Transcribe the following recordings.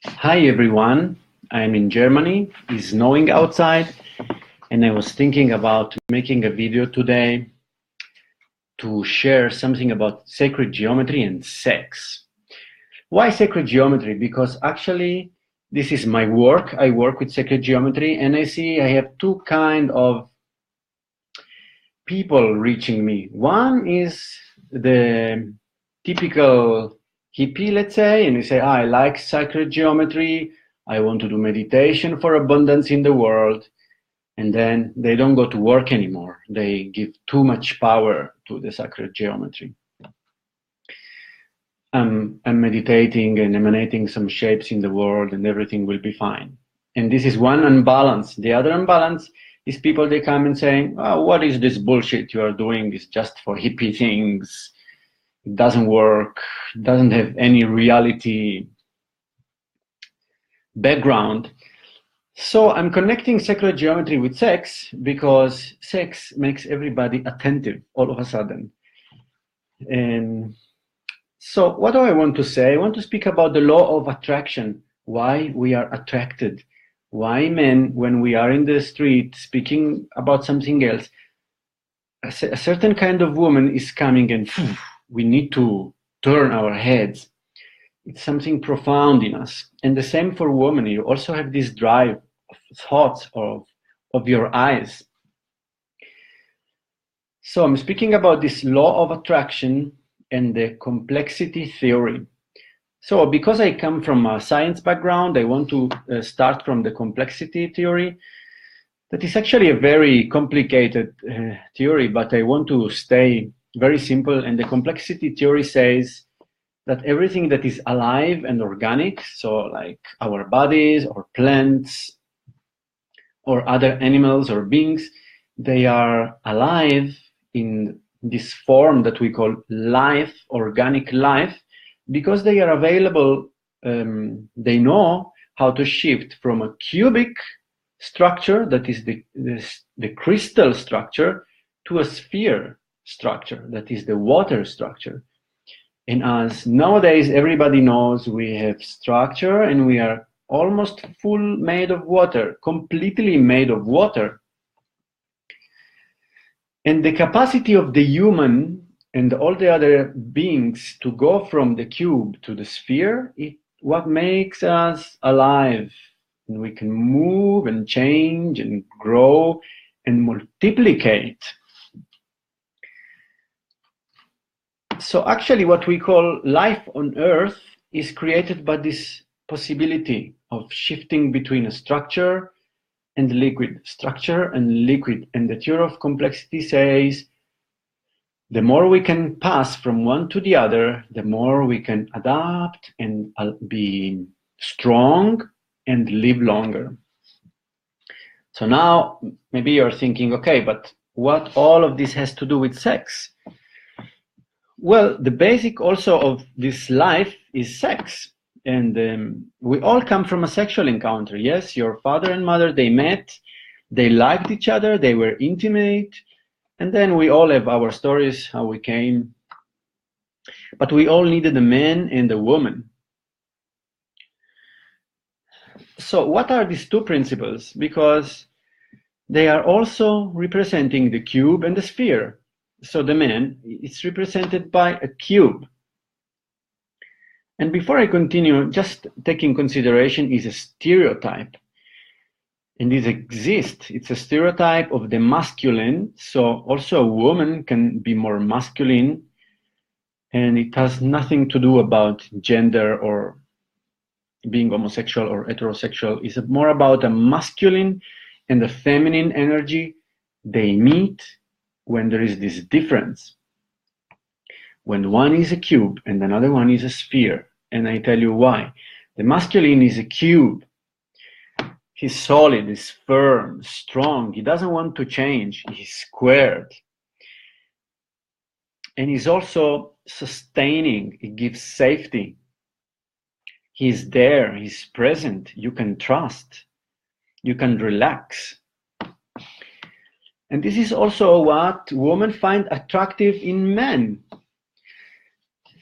Hi everyone, I'm in Germany. It's snowing outside, and I was thinking about making a video today to share something about sacred geometry and sex. Why sacred geometry? Because actually this is my work. I work with sacred geometry, and I see I have two kind of people reaching me. One is the typical hippie, let's say, and you say, I like sacred geometry. I want to do meditation for abundance in the world. And then they don't go to work anymore. They give too much power to the sacred geometry. I'm meditating and emanating some shapes in the world, and everything will be fine. And this is one unbalance. The other unbalance is people, they come and saying, oh, what is this bullshit you are doing? It's just for hippie things. It doesn't work. It doesn't have any reality background. So I'm connecting sacred geometry with sex because sex makes everybody attentive all of a sudden. And so what do I want to say? I want to speak about the law of attraction, why we are attracted, why men, when we are in the street speaking about something else, a certain kind of woman is coming and we need to turn our heads. It's something profound in us. And the same for women. You also have this drive of thoughts of your eyes. So I'm speaking about this law of attraction and the complexity theory. So because I come from a science background, I want to start from the complexity theory. That is actually a very complicated theory, but I want to stay very simple. And the complexity theory says that everything that is alive and organic, so like our bodies or plants or other animals or beings, they are alive in this form that we call life, organic life, because they are available, they know how to shift from a cubic structure, that is the crystal structure, to a sphere structure, that is the water structure. And as nowadays everybody knows, we have structure and we are almost full made of water, completely made of water. And the capacity of the human and all the other beings to go from the cube to the sphere is what makes us alive. And we can move and change and grow and multiplicate. So actually what we call life on Earth is created by this possibility of shifting between a structure and liquid, structure and liquid. And the theory of complexity says the more we can pass from one to the other, the more we can adapt and be strong and live longer. So now maybe you're thinking, okay, but what all of this has to do with sex? Well, the basic also of this life is sex. And we all come from a sexual encounter. Yes, your father and mother, they met, they liked each other, they were intimate, and then we all have our stories, how we came. But we all needed a man and a woman. So what are these two principles? Because they are also representing the cube and the sphere. So the man is represented by a cube. And before I continue, just taking consideration is a stereotype. And this exists. It's a stereotype of the masculine. So also a woman can be more masculine. And it has nothing to do about gender or being homosexual or heterosexual. It's more about a masculine and a feminine energy. They meet when there is this difference. When one is a cube and another one is a sphere. And I tell you why. The masculine is a cube. He's solid, he's firm, strong. He doesn't want to change. He's squared. And he's also sustaining. He gives safety. He's there, he's present. You can trust. You can relax. And this is also what women find attractive in men.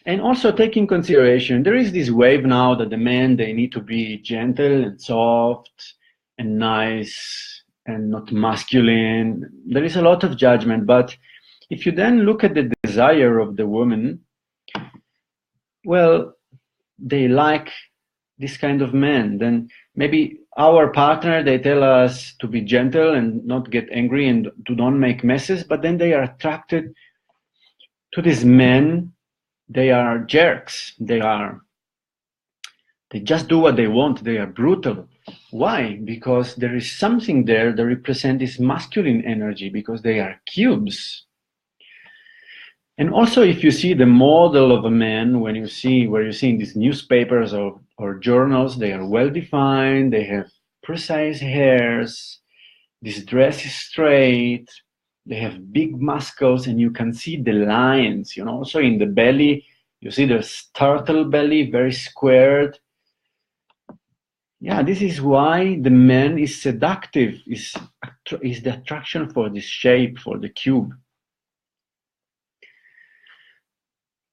And also take in consideration, there is this wave now that the men, they need to be gentle and soft and nice and not masculine. There is a lot of judgment, but if you then look at the desire of the woman, well, they like this kind of men. Then maybe our partner, they tell us to be gentle and not get angry and to don't make messes, but then they are attracted to these men. They are jerks. They just do what they want. They are brutal. Why? Because there is something there that represents this masculine energy, because they are cubes. And also, if you see the model of a man, where you see in these newspapers or journals, they are well defined, they have precise hairs, this dress is straight, they have big muscles, and you can see the lines, you know. Also in the belly, you see the turtle belly, very squared. Yeah, this is why the man is seductive, is the attraction for this shape, for the cube.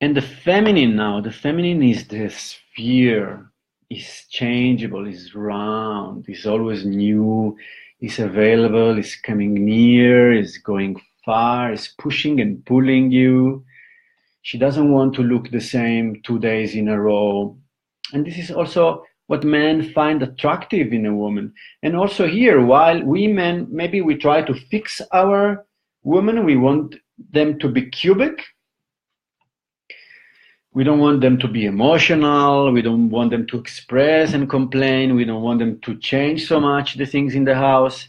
And the feminine now, the feminine is the sphere, is changeable, is round, is always new, is available, is coming near, is going far, is pushing and pulling you. She doesn't want to look the same 2 days in a row. And this is also what men find attractive in a woman. And also here, while we men, maybe we try to fix our women, we want them to be cubic. We don't want them to be emotional. We don't want them to express and complain. We don't want them to change so much the things in the house.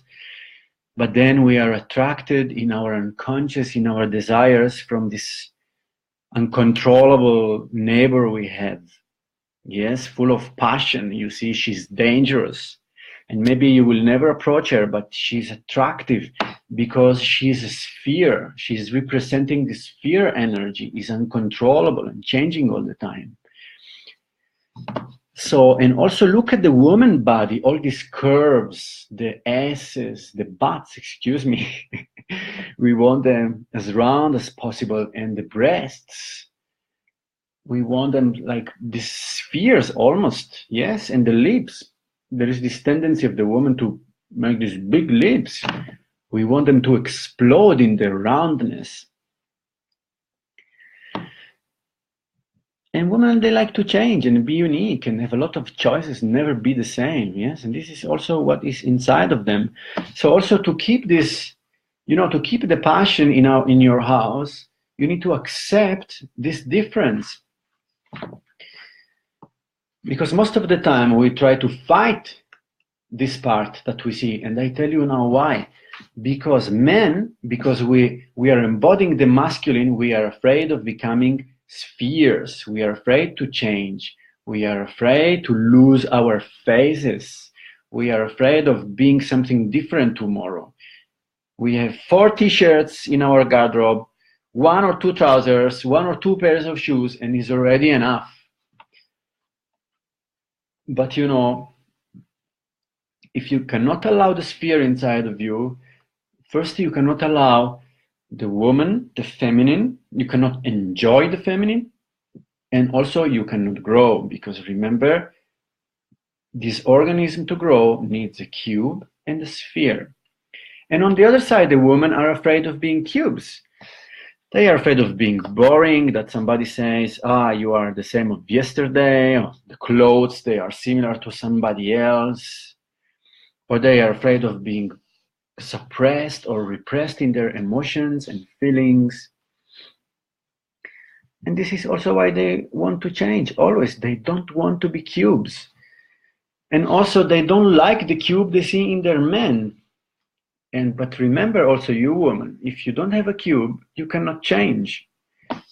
But then we are attracted in our unconscious, in our desires, from this uncontrollable neighbor we have. Yes, full of passion. You see, she's dangerous. And maybe you will never approach her, but she's attractive because she's a sphere. She's representing the sphere energy, is uncontrollable and changing all the time. So, and also look at the woman body, all these curves, the asses, the butts, excuse me. We want them as round as possible, and the breasts, we want them like these spheres almost, yes, and the lips. There is this tendency of the woman to make these big lips. We want them to explode in their roundness. And women, they like to change and be unique and have a lot of choices, never be the same, yes? And this is also what is inside of them. So also to keep this, you know, to keep the passion in your house, you need to accept this difference. Because most of the time we try to fight this part that we see, and I tell you now why. Because men, because we are embodying the masculine, we are afraid of becoming spheres. We are afraid to change. We are afraid to lose our faces. We are afraid of being something different tomorrow. We have 4 t-shirts in our garderobe, 1 or 2 trousers, 1 or 2 pairs of shoes, and is already enough. But you know, if you cannot allow the sphere inside of you, first you cannot allow the woman, the feminine, you cannot enjoy the feminine, and also you cannot grow, because remember, this organism to grow needs a cube and a sphere. And on the other side, the women are afraid of being cubes. They are afraid of being boring, that somebody says, you are the same of yesterday, or the clothes, they are similar to somebody else. Or they are afraid of being suppressed or repressed in their emotions and feelings. And this is also why they want to change, always. They don't want to be cubes. And also they don't like the cube they see in their men. But remember also, you woman, if you don't have a cube, you cannot change.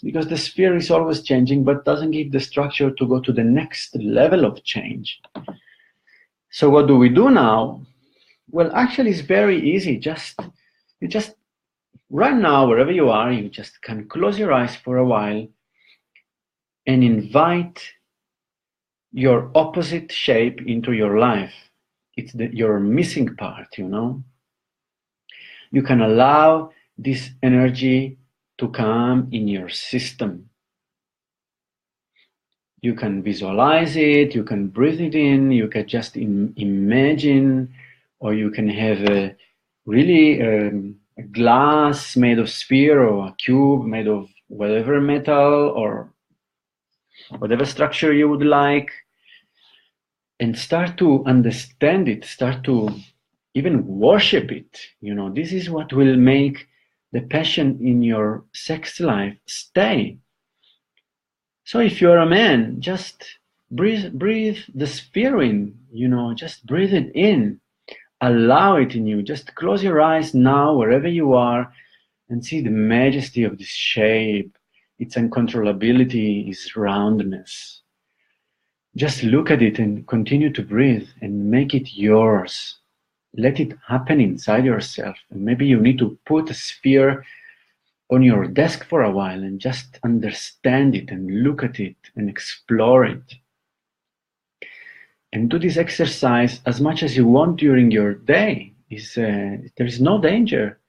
Because the sphere is always changing, but doesn't give the structure to go to the next level of change. So what do we do now? Well, actually, it's very easy. You just right now, wherever you are, you just can close your eyes for a while and invite your opposite shape into your life. It's your missing part, you know. You can allow this energy to come in your system. You can visualize it, you can breathe it in, you can just imagine, or you can have a really a glass made of sphere or a cube made of whatever metal or whatever structure you would like, and start to understand it, start to even worship it. You know, this is what will make the passion in your sex life stay. So if you're a man, just breathe the sphere in, you know, just breathe it in, allow it in you. Just close your eyes now, wherever you are, and see the majesty of this shape, its uncontrollability, its roundness. Just look at it and continue to breathe and make it yours. Let it happen inside yourself. And maybe you need to put a sphere on your desk for a while and just understand it and look at it and explore it. And do this exercise as much as you want during your day. There is no danger,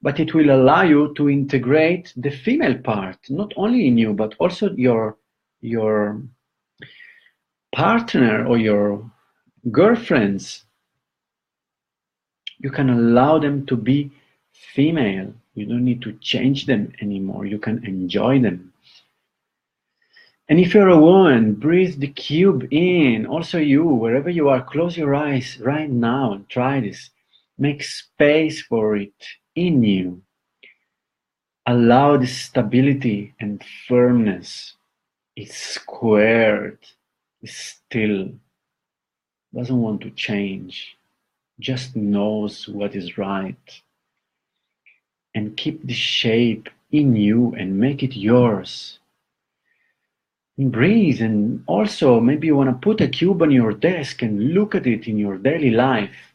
but it will allow you to integrate the female part, not only in you, but also your partner or your girlfriends. You can allow them to be female. You don't need to change them anymore. You can enjoy them. And if you're a woman, breathe the cube in. Also you, wherever you are, close your eyes right now and try this. Make space for it in you. Allow the stability and firmness. It's squared, it's still, doesn't want to change, just knows what is right. And keep the shape in you and make it yours. And breathe, and also maybe you want to put a cube on your desk and look at it in your daily life.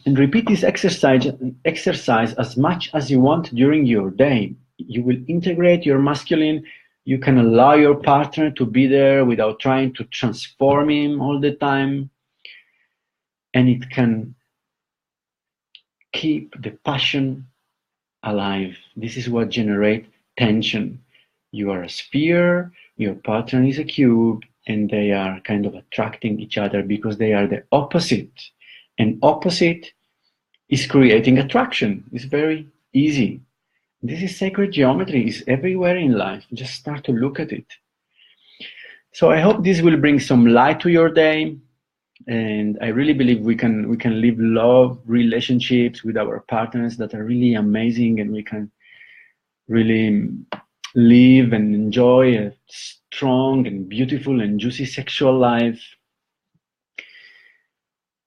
And repeat this exercise as much as you want during your day. You will integrate your masculine. You can allow your partner to be there without trying to transform him all the time. And it can keep the passion alive. This is what generates tension. You are a sphere, your partner is a cube, and they are kind of attracting each other because they are the opposite. And opposite is creating attraction. It's very easy. This is sacred geometry. It's everywhere in life. Just start to look at it. So I hope this will bring some light to your day. And I really believe we can live love relationships with our partners that are really amazing, and we can really live and enjoy a strong and beautiful and juicy sexual life.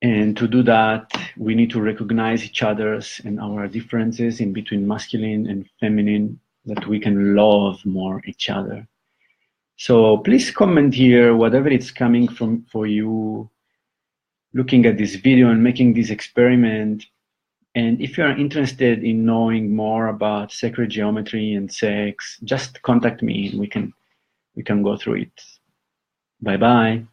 And to do that, we need to recognize each other's and our differences in between masculine and feminine, that we can love more each other. So please comment here, whatever it's coming from for you, looking at this video and making this experiment. And if you are interested in knowing more about sacred geometry and sex, just contact me and we can go through it. Bye-bye.